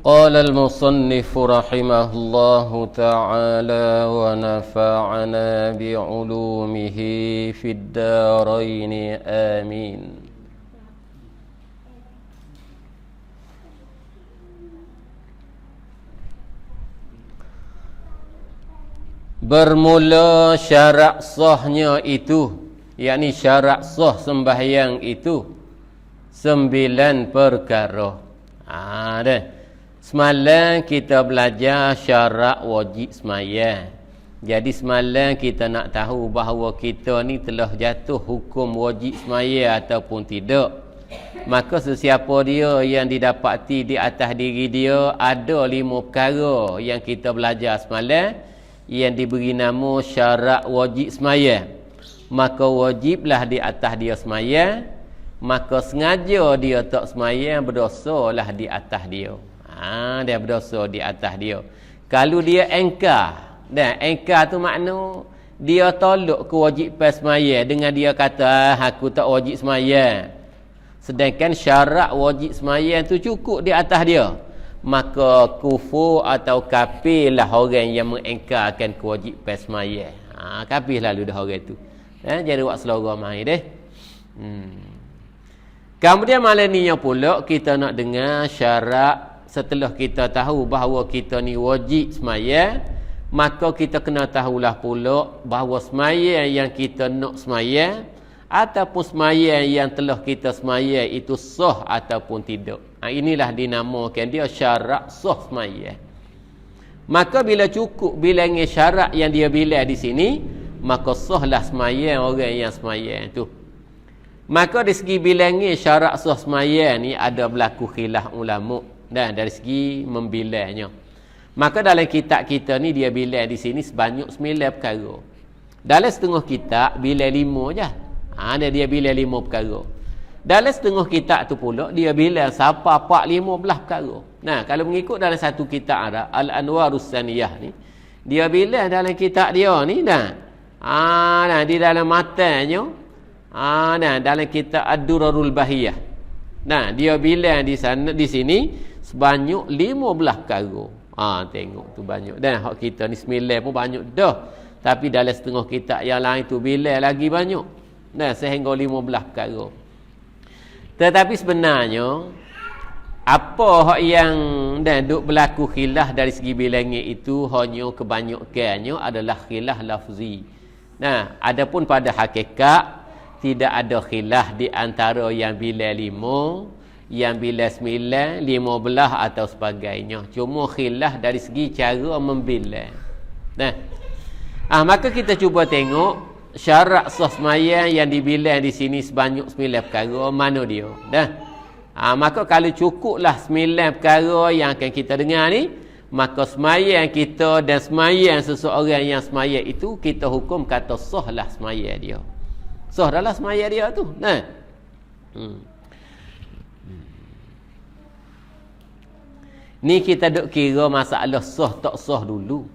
قال المصنف رحمه الله تعالى ونفعنا بعلومه في الدارين آمين. Bermula syarat sahnya itu, yakni syarat sah sembahyang itu 9 perkara. Dah. Semalam kita belajar syarat wajib sembahyang. Jadi semalam kita nak tahu bahawa kita ni telah jatuh hukum wajib sembahyang ataupun tidak. Maka sesiapa dia yang didapati di atas diri dia ada 5 perkara yang kita belajar semalam yang diberi nama syarat wajib sembahyang. Maka wajiblah di atas dia sembahyang. Maka sengaja dia tak sembahyang, berdosalah di atas dia. Dia berdosa di atas dia. Kalau dia engkar, dan engkar tu makna dia tolak kewajipan sembahyang dengan dia kata aku tak wajib sembahyang. Sedangkan syarat wajib sembahyang tu cukup di atas dia. Maka kufur atau kafirlah orang yang mengengkarkan kewajipan sembahyang. Kafir lalu dah orang tu. Jadi buat selera mai deh. Kemudian malam ni pula kita nak dengar syarat. Setelah kita tahu bahawa kita ni wajib sembahyang, maka kita kena tahulah pula bahawa sembahyang yang kita nak sembahyang ataupun sembahyang yang telah kita sembahyang itu sah ataupun tidak. Inilah dinamakan dia syarat sah sembahyang. Maka bila cukup bilangan syarat yang dia bilang di sini, maka sahlah sembahyang orang yang sembahyang tu. Maka dari segi bilangan syarat sah sembahyang ni ada berlaku khilaf ulama. Dan dari segi membilangnya. Maka dalam kitab kita ni dia bilang di sini sebanyak 9 perkara. Dalam setengah kitab bilang 5 je. Dia bilang 5 perkara. Dalam setengah kitab tu pula dia bilang siapa 15 perkara. Nah, kalau mengikut dalam satu kitab ada Al-Anwarus Saniyah ni, dia bilang dalam kitab dia ni di dalam matanya dalam kitab Ad-Durarul Bahiyah. Dia bilang di sana di sini sebanyak 15 perkara. Tengok tu banyak. Dan hak kita ni 9 pun banyak dah. Tapi dalam setengah kitab yang lain tu bilang lagi banyak. Sehingga 15 perkara. Tetapi sebenarnya apa hak yang duk berlaku khilaf dari segi bilangan itu hanya kebanyakannya adalah khilaf lafzi. Adapun pada hakikat tidak ada khilaf di antara yang bilang 5, yang bilang 9, 15 atau sebagainya. Cuma khilaf dari segi cara membilang. Maka kita cuba tengok syarat sah sembahyang yang dibilang di sini sebanyak 9 perkara, mana dia? Maka kalau cukuplah 9 perkara yang akan kita dengar ni, maka sembahyang kita dan sembahyang seseorang yang sembahyang itu kita hukum kata sahlah sembahyang dia. Sah dalam sembahyang dia tu. Ni kita duk kira masalah sah tak sah dulu.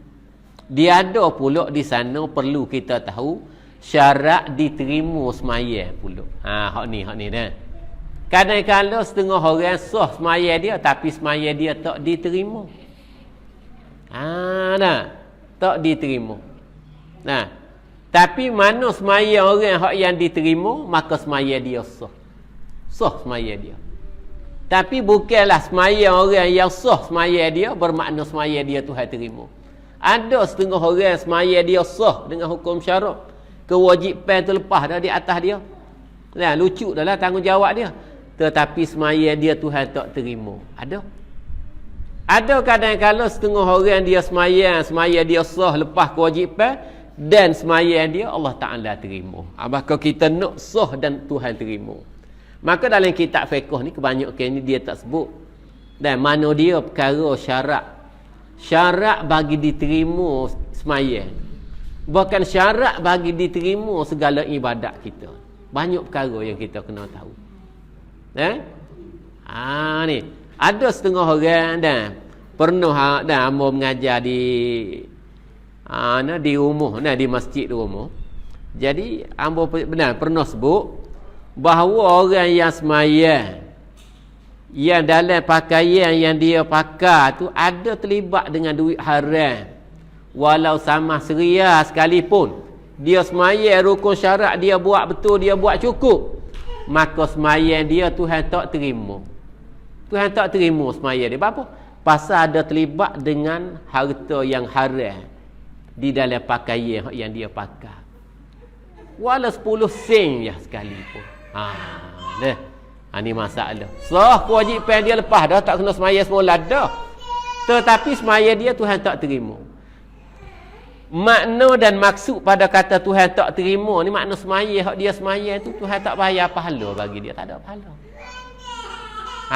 Dia ada pula di sana perlu kita tahu syarat diterima sembahyang pula. Hak ni dah. Kadang-kadang setengah orang sah sembahyang dia tapi sembahyang dia tak diterima. Tak diterima. Tapi mana sembahyang orang hak yang diterima, maka sembahyang dia sah. Sah sembahyang dia. Tapi bukanlah sembahyang orang yang sah sembahyang dia bermakna sembahyang dia Tuhan terima. Ada setengah orang sembahyang dia sah dengan hukum syarak. Kewajipan tu lepas dah di atas dia. Lucu dah lah tanggungjawab dia. Tetapi sembahyang dia Tuhan tak terima. Ada kadang-kadang setengah orang dia sembahyang dia sah lepas kewajipan dan sembahyang dia Allah Ta'ala terima. Maka kita nak sah dan Tuhan terima. Maka dalam kitab fiqh ni kebanyakan ni dia tak sebut. Dan mana dia perkara syarat bagi diterima sembahyang. Bukan syarat bagi diterima segala ibadat kita. Banyak perkara yang kita kena tahu. Ni ada setengah orang pernah hamba mengajar di rumah, di masjid rumah. Jadi hamba pernah sebut bahawa orang yang sembahyang yang dalam pakaian yang dia pakai tu ada terlibat dengan duit haram, walau sama seria sekalipun, dia semaya rukun syarat dia buat betul, dia buat cukup, maka semaya dia Tuhan tak terima. Tuhan tak terima semaya dia. Apa? Pasal ada terlibat dengan harta yang haram di dalam pakaian yang dia pakai, walau 10 sen ya sekalipun. Ini masalah. Kewajipan dia lepas dah, tak kena semaya semula dah. Tetapi semaya dia Tuhan tak terima. Makna dan maksud pada kata Tuhan tak terima ni, makna semaya hak dia semaya tu Tuhan tak bayar pahala bagi dia, tak ada pahala.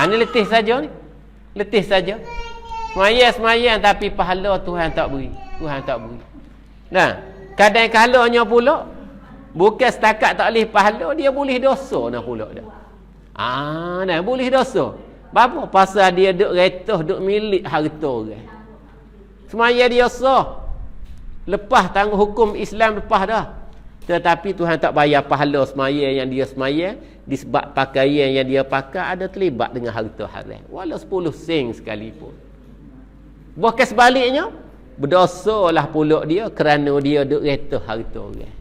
Ni letih saja ni. Letih saja. Semaya tapi pahala Tuhan tak beri. Tuhan tak beri. Nah, kadang-kadangnya pula bukan setakat tak boleh pahala, dia boleh dosa dah pula dah. Boleh dosa. Apa? Pasal dia duk retah, duk milik harta orang. Semaya dia sah. Lepas tanggung hukum Islam lepas dah. Tetapi Tuhan tak bayar pahala semaya yang dia semaya disebab pakaian yang dia pakai ada terlibat dengan harta haram, walau 10 sen sekalipun. Bukan sebaliknya, berdosalah pula dia kerana dia duk retah harta orang.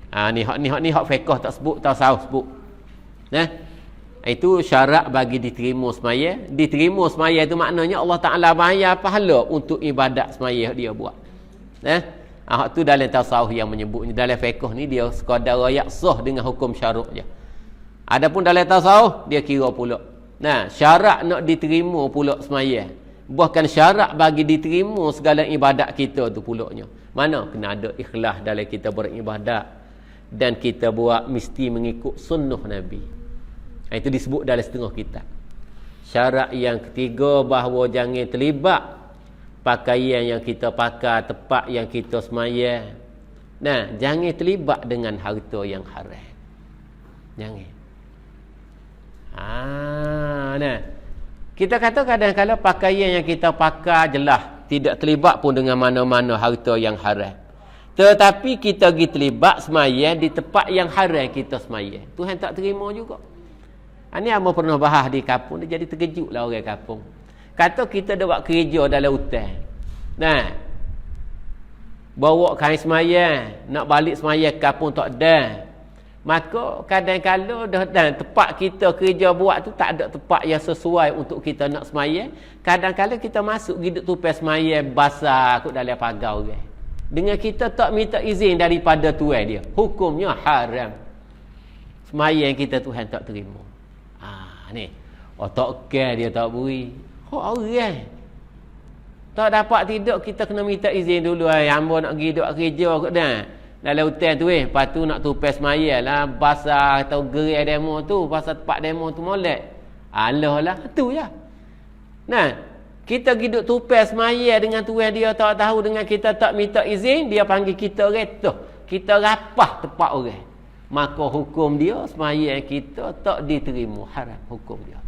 Ni hak fiqh tak sebut, tak sahih sebut. Itu syarat bagi diterima semaya. Diterima semaya itu maknanya Allah Taala bayar pahala untuk ibadat semaya dia buat. Hak tu dalam tasawuf yang menyebutnya. Dalam fiqh ni dia sekadar royak sah dengan hukum syarak je. Adapun dalam tasawuf dia kira pula. Syarat nak diterima pula semaya. Bahkan syarat bagi diterima segala ibadat kita tu pulaknya. Mana kena ada ikhlas dalam kita beribadat, dan kita buat mesti mengikut sunnah Nabi. Itu disebut dalam setengah kitab. Syarat yang ketiga bahawa jangan terlibat pakaian yang kita pakai, tempat yang kita semaya. Jangan terlibat dengan harta yang haram. Jangan. Kita kata kadang-kadang pakaian yang kita pakai jelas tidak terlibat pun dengan mana-mana harta yang haram. Tetapi kita pergi terlibat semaya di tempat yang haram kita semaya, Tuhan tak terima juga. Ini Amo pernah bahas di kampung, dia jadi terkejutlah orang kampung. Kata kita dah buat kerja dalam hutan. Bawa kain semaya, nak balik semaya kampung tak ada. Maka kadang-kadang dah tempat kita kerja buat tu tak ada tempat yang sesuai untuk kita nak semaya. Kadang-kadang kita masuk hidup tupai semaya basah kat dalam pagar orang. Dengan kita tak minta izin daripada tuan dia, hukumnya haram. Semaya yang kita Tuhan tak terima. Ni. Tak care dia tak beri. Orang. Tak dapat tidur kita kena minta izin dulu. Hamba nak pergi duduk kerja kot dah. Dalam hutan tu lepas tu nak tupai semaya lah, basah atau gerai demo tu, pasal tempat demo tu molek. Alah lah, tu je. Kita hidup tupai semaya dengan tuan dia tak tahu, dengan kita tak minta izin, dia panggil kita retah. Kita rapah tempat orang. Maka hukum dia semaya kita tak diterima, haram hukum dia.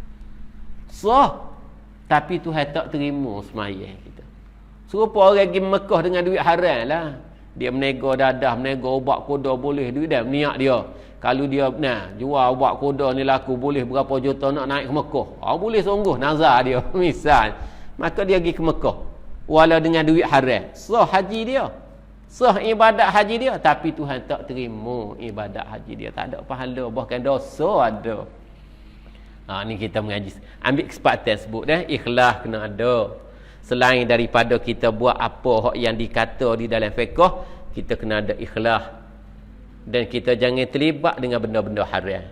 Tapi Tuhan tak terima semaya kita. Serupa orang pergi Mekah dengan duit haram lah. Dia menego dadah, menego ubat kuda boleh duit dia, niat dia. Kalau dia jual ubat kuda ni laku boleh berapa juta nak naik ke Mekah. Boleh sungguh nazar dia misal. Maka dia pergi ke Mekah walau dengan duit haram. Haji dia. Ibadat haji dia, tapi Tuhan tak terima ibadat haji dia. Tak ada pahala, bahkan dosa ada. Ni kita mengaji. Ambil kesempatan sebut ikhlas kena ada. Selain daripada kita buat apa yang dikata di dalam fiqh, kita kena ada ikhlas. Dan kita jangan terlibat dengan benda-benda haram.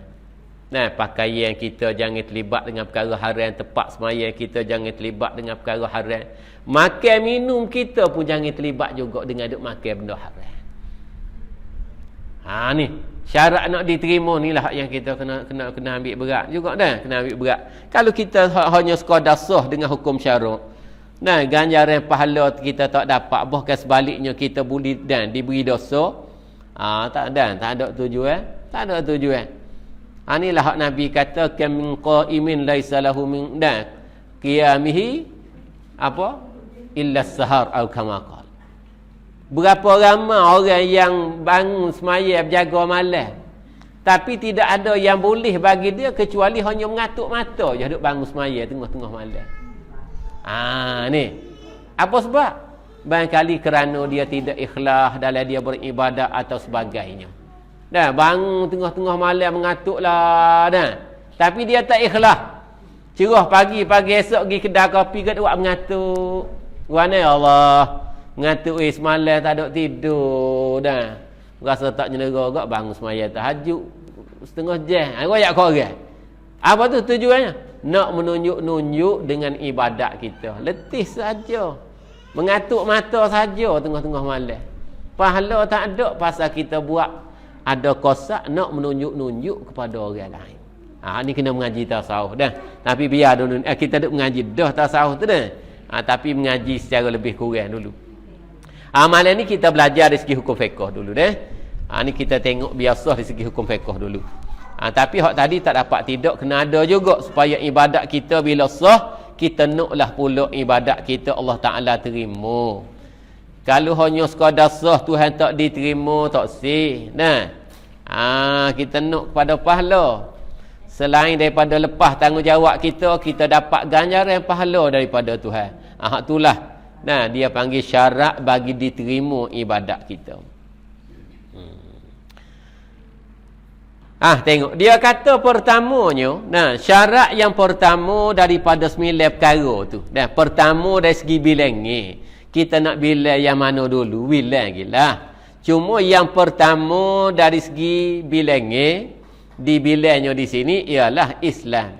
Pakaian kita jangan terlibat dengan perkara haram, tempat semaya kita jangan terlibat dengan perkara haram. Makan minum kita pun jangan terlibat juga dengan duk makan benda haram. Ni syarat nak diterima ni lah yang kita kena ambil berat juga dah, kena ambil berat. Kalau kita hanya sekadar sah dengan hukum syarak, ganjaran pahala kita tak dapat, bahkan sebaliknya kita boleh dan diberi dosa. Tak ada tujuan, tak ada tujuan. Inilah hak Nabi kata kam min qaimin laisa lahu min qiyamihi illa sahar atau kama qala. Berapa ramai orang yang bangun semaya berjaga malam, Tapi tidak ada yang boleh bagi dia kecuali hanya mengatuk mata je duk bangun semaya tengah-tengah malam. Ni. Apa sebab? Barangkali kerana dia tidak ikhlas dalam dia beribadat atau sebagainya. Dah bangun tengah-tengah malam mengatuklah dah. Tapi dia tak ikhlas. Cerah pagi esok pergi kedai kopi kat buat mengatuk. Mana Allah? Mengatuk semalam tak ada tidur dah. Rasa tak nyelera gak bangun semaya tahajud setengah jam. Royak korang. Apa tu tujuannya? Nak menunjuk-nunjuk dengan ibadat kita. Letih saja. Mengatuk mata saja tengah-tengah malam. Pahala tak ada pasal kita buat ada kosak nak menunjuk-nunjuk kepada orang lain. Ni kena mengaji tasawuf dah. Tapi biar dulu kita duk mengaji dah tasawuf tu dah. Tapi mengaji secara lebih kurang dulu. Malam ni kita belajar dari segi hukum fiqh dulu dah. Ni kita tengok biasa dari segi hukum fiqh dulu. Tapi hak tadi tak dapat tidak kena ada juga supaya ibadat kita bila sah kita naklah pula ibadat kita Allah Taala terima. Kalau hanya sekadar sah Tuhan tak diterima tak sih. Nah. Kita nak kepada pahala. Selain daripada lepas tanggungjawab kita dapat ganjaran pahala daripada Tuhan. Itulah. Nah, dia panggil syarat bagi diterima ibadat kita. Tengok. Dia kata pertamanya, syarat yang pertama daripada 9 perkara tu. Pertama dari segi bilangnya. Kita nak bilang yang mana dulu? Bilang gila. Cuma yang pertama dari segi bilangnya, dibilangnya di sini ialah Islam.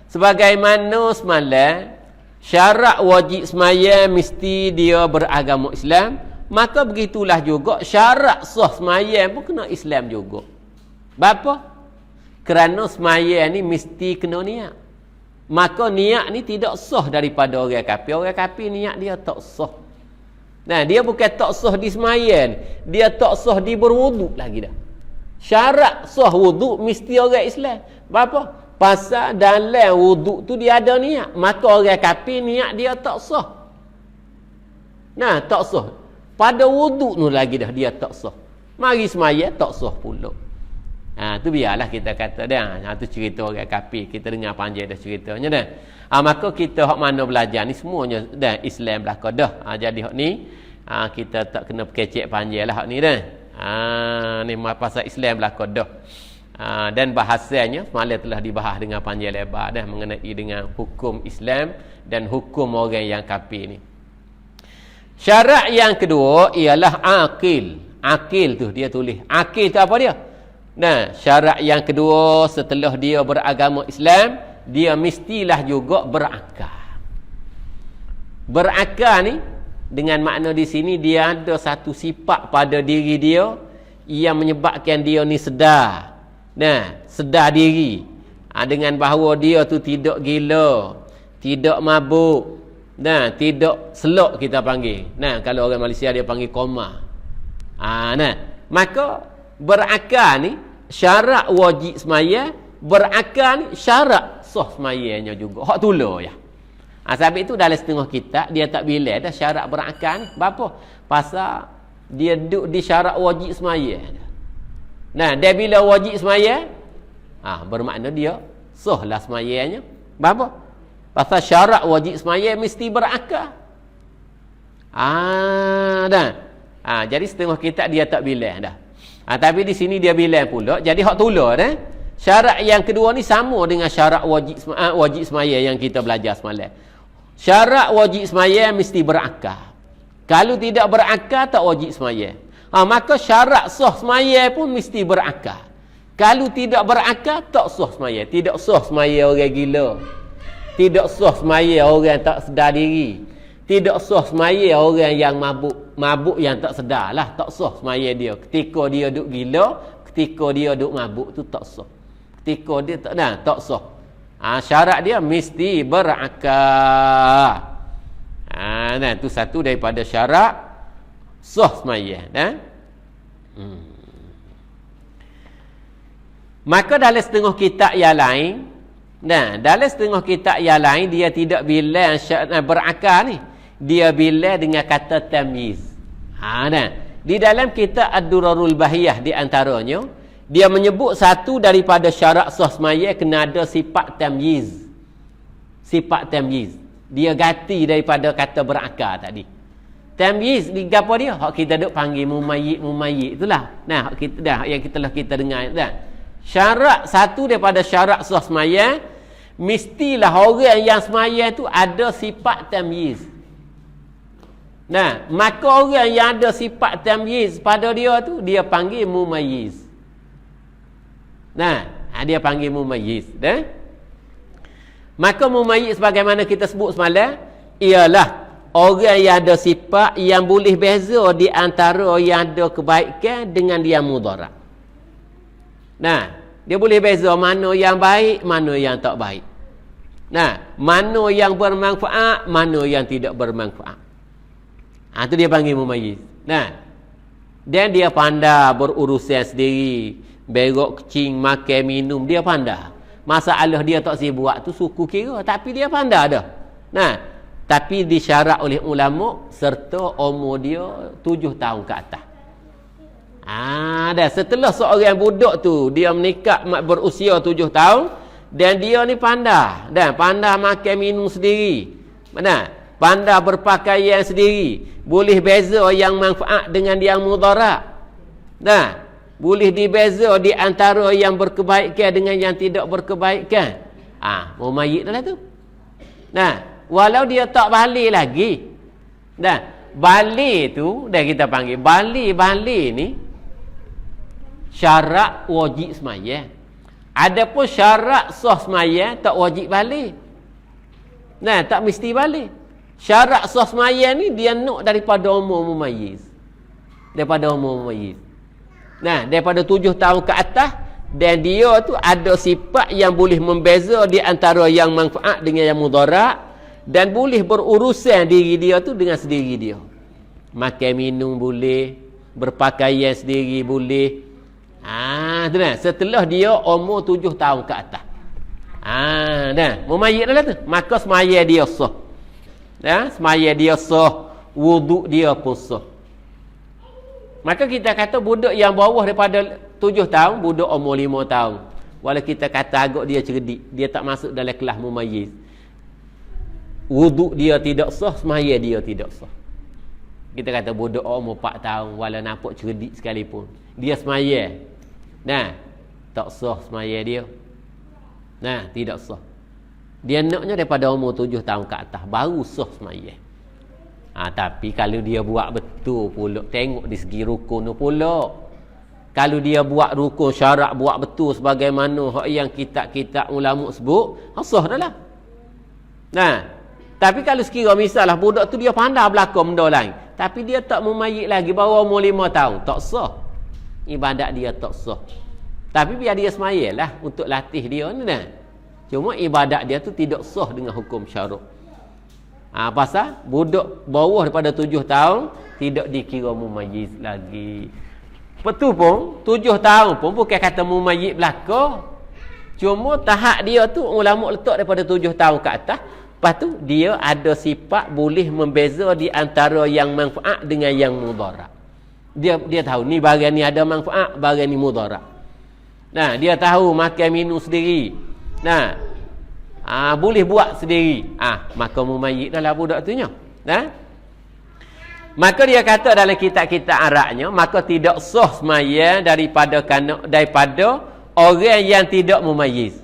Sebagaimana semalam syarat wajib semaya mesti dia beragama Islam, maka begitulah juga syarat sah semaya pun kena Islam juga. Bapa? Kerana semaya ni mesti kena niat. Maka niat ni tidak sah daripada orang kafir. Orang kafir niat dia tak sah. Dia bukan tak sah di semaya ni, dia tak sah di berwuduk lagi dah. Syarat sah wuduk mesti orang Islam. Apa? Pasal dalam wuduk tu dia ada niat. Maka orang kafir niat dia tak sah. Tak sah. Pada wuduk tu lagi dah dia tak sah. Mari semaya tak sah pula. Tu biarlah kita kata dah. Tu cerita orang kafir. Kita dengar panjang dah ceritanya dah. Maka kita hak mana belajar ni semuanya dah Islam belaka dah. Jadi hak ni kita tak kena kecek panjang lah hak ni dah. Ni pasal Islam belaka dah. Dan bahasanya semalam telah dibahas dengan panjang lebar dah mengenai dengan hukum Islam dan hukum orang yang kafir ni. Syarat yang kedua ialah akil. Akil tu dia tulis. Akil tu apa dia? Syarat yang kedua setelah dia beragama Islam, dia mestilah juga berakal. Berakal ni dengan makna di sini dia ada satu sifat pada diri dia yang menyebabkan dia ni sedar. Sedar diri. Dengan bahawa dia tu tidak gila, tidak mabuk, tidak selok kita panggil. Kalau orang Malaysia dia panggil koma. Maka berakal ni syarat wajib semaya, berakal ni syarat sah semayanya juga. Hak tula ya. Sebab itu dalam setengah kitab dia tak bilang dah syarat berakal ni. Apa? Pasal dia duduk di syarat wajib semaya. Dia bila wajib semaya, bermakna dia sahlah semayanya. Apa? Pasal syarat wajib semaya mesti berakal. Jadi setengah kitab dia tak bilang dah. Tapi di sini dia bilang pula. Jadi hak tula dah. Syarat yang kedua ni sama dengan syarat wajib semaya yang kita belajar semalam. Syarat wajib semaya mesti berakal. Kalau tidak berakal tak wajib semaya. Maka syarat sah semaya pun mesti berakal. Kalau tidak berakal tak sah semaya. Tidak sah semaya orang gila. Tidak sah semaya orang tak sedar diri. Tidak sah semaya orang yang mabuk yang tak sedar lah. Tak sah semaya dia. Ketika dia duk gila, ketika dia duk mabuk tu tak sah. Ketika dia tak sah. Syarat dia mesti berakal. Tu satu daripada syarat sah semaya. Maka dalam setengah kitab yang lain, dalam setengah kitab yang lain dia tidak bilang syarat berakal ni. Dia bilang dengan kata tamyiz. Di dalam kitab Ad-Durarul Bahiyah di antaranya Dia menyebut satu daripada syarat sah semaya kena ada sifat tamyiz. Sifat tamyiz. Dia ganti daripada kata berakal tadi. Tamyiz di gapo dia? Hak kita duk panggil mumayyit itulah. Nah, hak kita dah yang kita dengar dah. Syarat satu daripada syarat sah semaya, mestilah orang yang semaya tu ada sifat tamyiz. Nah, maka orang yang ada sifat tamyiz pada dia tu dia panggil mumayyiz. Nah, dia panggil mumayyiz, dah. Maka mumayyiz sebagaimana kita sebut semalam ialah orang yang ada sifat yang boleh beza di antara yang ada kebaikan dengan yang mudarat. Nah, dia boleh beza mana yang baik, mana yang tak baik. Nah, mana yang bermanfaat, mana yang tidak bermanfaat. Itu dia panggil mumayyiz. Nah, dan dia pandai berurusan sendiri, berok kecing, makan, minum, dia pandai. Masalah dia tak sibuk tu suku kira, tapi dia pandai dah. Nah, tapi disyarat oleh ulama serta umur dia 7 tahun ke atas. Dah setelah seorang budak tu dia menikah berusia 7 tahun dan dia ni pandai, dan pandai makan minum sendiri. Mana? Pandai berpakaian sendiri, boleh beza yang manfaat dengan yang mudarat. Nah, boleh dibeza di antara yang berkebaikan dengan yang tidak berkebaikan. Mumayyiz dah tu. Nah, walau dia tak balik lagi. Nah, balik tu dah kita panggil balik ni syarat wajib semaya. Adapun syarat sah semaya tak wajib balik. Nah, tak mesti balik. Syarat sah semaya ni dia nak daripada umur mumayyiz. Daripada umur mumayyiz. Nah, daripada 7 tahun ke atas, dan dia tu ada sifat yang boleh membeza di antara yang manfaat dengan yang mudarat, dan boleh berurusan diri dia tu dengan sendiri dia. Makan minum boleh, berpakaian sendiri boleh. Tu dah. Setelah dia umur 7 tahun ke atas. Dah. Mumayyiz dah tu. Maka semaya dia sah. Semaya dia sah, wuduk dia pun sah. Maka kita kata budak yang bawah daripada 7 tahun, budak umur 5 tahun. Walau kita kata agak dia cerdik, dia tak masuk dalam kelas mumayyiz. Wuduk dia tidak sah, semaya dia tidak sah. Kita kata budak umur 4 tahun, walau nampak cerdik sekalipun, dia semaya. Nah, tak sah semaya dia. Nah, tidak sah. Dia naknya daripada umur 7 tahun ke atas, baru sah semaya. Tapi kalau dia buat betul pula, tengok di segi rukun pula. Kalau dia buat rukun syarat, buat betul sebagaimana yang kitab-kitab ulama sebut, sah dah lah. Nah, tapi kalau sekira misalnya budak tu dia pandai berlaku benda lain, tapi dia tak mumayyiz lagi, baru umur 5 tahun, tak sah. Ibadat dia tak sah. Tapi biar dia semayalah untuk latih dia ni dah. Cuma ibadat dia tu tidak sah dengan hukum syarak. Pasal budak bawah daripada 7 tahun tidak dikira mumayyiz lagi. Betul pun 7 tahun pun bukan kata mumayyiz belaka. Cuma tahap dia tu ulama letak daripada 7 tahun ke atas. Lepas tu dia ada sifat boleh membeza di antara yang manfaat dengan yang mudarat. Dia tahu ni barang ni ada manfaat, barang ni mudarat. Nah, dia tahu makan minum sendiri. Nah, boleh buat sendiri. Maka mumayyiz dah lah budak tu nya. Maka dia kata dalam kitab-kitab Arabnya, maka tidak sah semaya daripada orang yang tidak mumayyiz.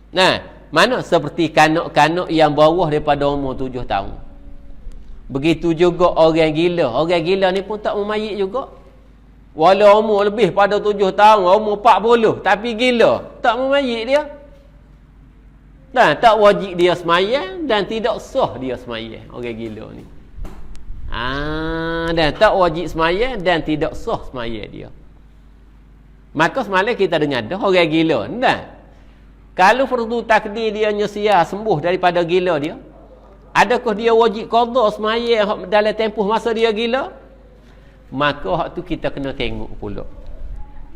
Nah, mana seperti kanak-kanak yang bawah daripada umur 7 tahun. Begitu juga orang gila. Orang gila ni pun tak mumayyiz juga. Walau umur lebih pada 7 tahun, umur 40, tapi gila, tak mumayyiz dia. Nah, tak wajib dia semayang dan tidak sah dia semayang orang gila ni. Dan tak wajib semayang dan tidak sah semayang dia. Maka semalam kita dengar dah orang gila. Nah, kalau fardu takdir dia nyesia sembuh daripada gila dia, adakah dia wajib qada semayang dalam tempoh masa dia gila? Maka hak tu kita kena tengok pula.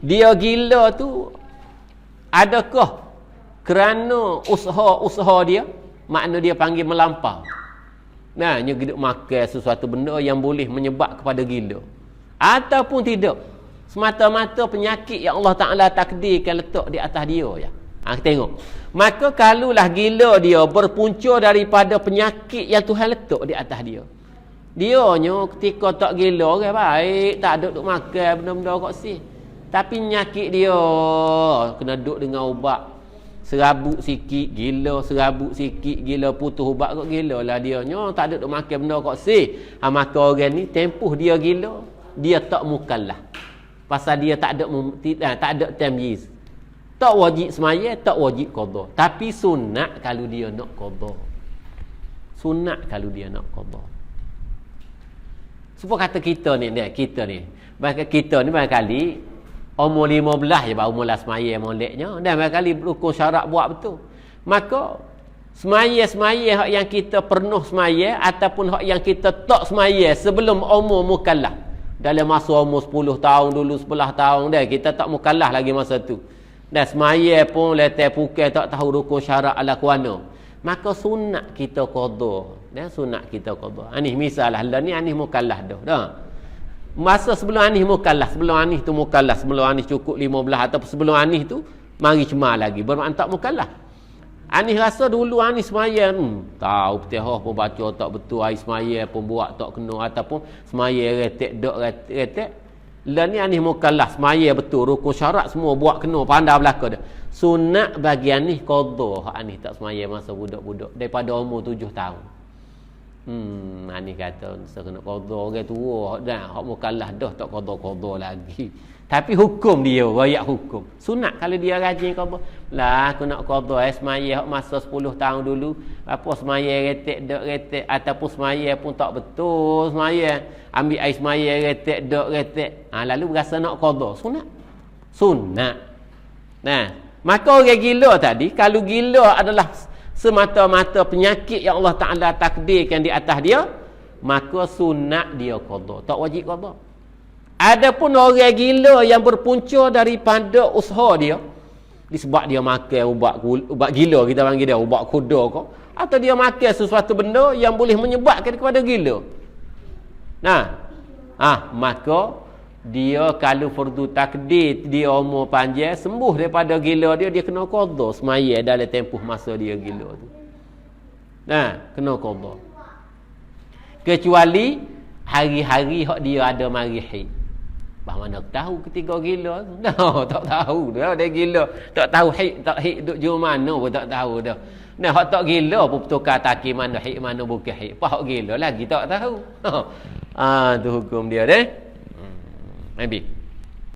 Dia gila tu adakah kerana usaha dia, makna dia panggil melampau. Nah, dia makan sesuatu benda yang boleh menyebab kepada gila. Ataupun tidak. Semata-mata penyakit yang Allah Ta'ala takdirkan letak di atas dia ya. Kita tengok. Maka kalulah gila dia berpunca daripada penyakit yang Tuhan letak di atas dia. Dianya ketika tak gila orang baik, tak ada duk makan benda-benda kok sih. Tapi penyakit dia kena duduk dengan ubat. Serabut sikit gila, serabut sikit gila, putus ubat kok gila lah dianya, tak ada duk makan benda kok sih. Maka orang ni tempuh dia gila, dia tak mukallaf. Pasal dia tak ada tamyiz. Tak wajib semaya, tak wajib qada. Tapi sunat kalau dia nak qada. Sunat kalau dia nak qada. Supaya kata kita ni, bahkan kita ni barangkali umur 15 je baru mula semaya moleknya. Dan barangkali rukun syarat buat betul. Maka semaya yang kita pernah semaya ataupun hak yang kita tak semaya sebelum umur mukallaf. Dalam masa umur 10 tahun dulu, 11 tahun dah kita tak mukallaf lagi masa tu. Dan semaya pun letak pukul tak tahu rukun syarat ala kuana. Maka sunat kita qada. Dan sunat kita qada. Anih misalah lah ni anih mukallaf dah. Masa sebelum anih mukallaf, sebelum anih tu mukallaf, sebelum anih cukup 15 ataupun sebelum anih tu mari cemar lagi. Bermakna tak mukallaf. Anih rasa dulu anih semaya tahu petihah pun baca tak betul, air semaya pun buat tak kena ataupun semaya retek. Lah ni anih mukallaf, semaya betul, rukun syarat semua buat kena, pandai belaka dah. Sunat bagi anih qada, hak anih tak semaya masa budak-budak daripada umur 7 tahun. Anih kata kena qada orang tua dah, hak mukallaf dah tak qada lagi. Tapi hukum dia, royak hukum. Sunat kalau dia rajin qada. Lah aku nak qada semaya hak masa 10 tahun dulu, apa semaya retek ataupun semaya pun tak betul, semaya ambil air semaya retek. Lalu berasa nak qada. Sunat. Nah, maka orang gila tadi, kalau gila adalah semata-mata penyakit yang Allah Ta'ala takdirkan di atas dia, maka sunat dia qada, tak wajib qada. Adapun orang gila yang berpunca daripada usaha dia, disebab dia makan ubat gila, kita panggil dia ubat kuda ke, atau dia makan sesuatu benda yang boleh menyebabkan kepada gila. Maka dia kalau fardu takdir dia umur panjang sembuh daripada gila dia kena qada semaya dalam tempoh masa dia gila tu. Kena qada. Kecuali hari-hari hak dia ada mari haid. Mana tahu ketika gila tu? Tak tahu dah dia gila. Tak tahu haid duk jauh mana pun tak tahu dah. Hak tak gila pun bertukar taki mana haid mana bukan haid. Apa hak gila lagi tak tahu. Tu hukum dia deh. Maybe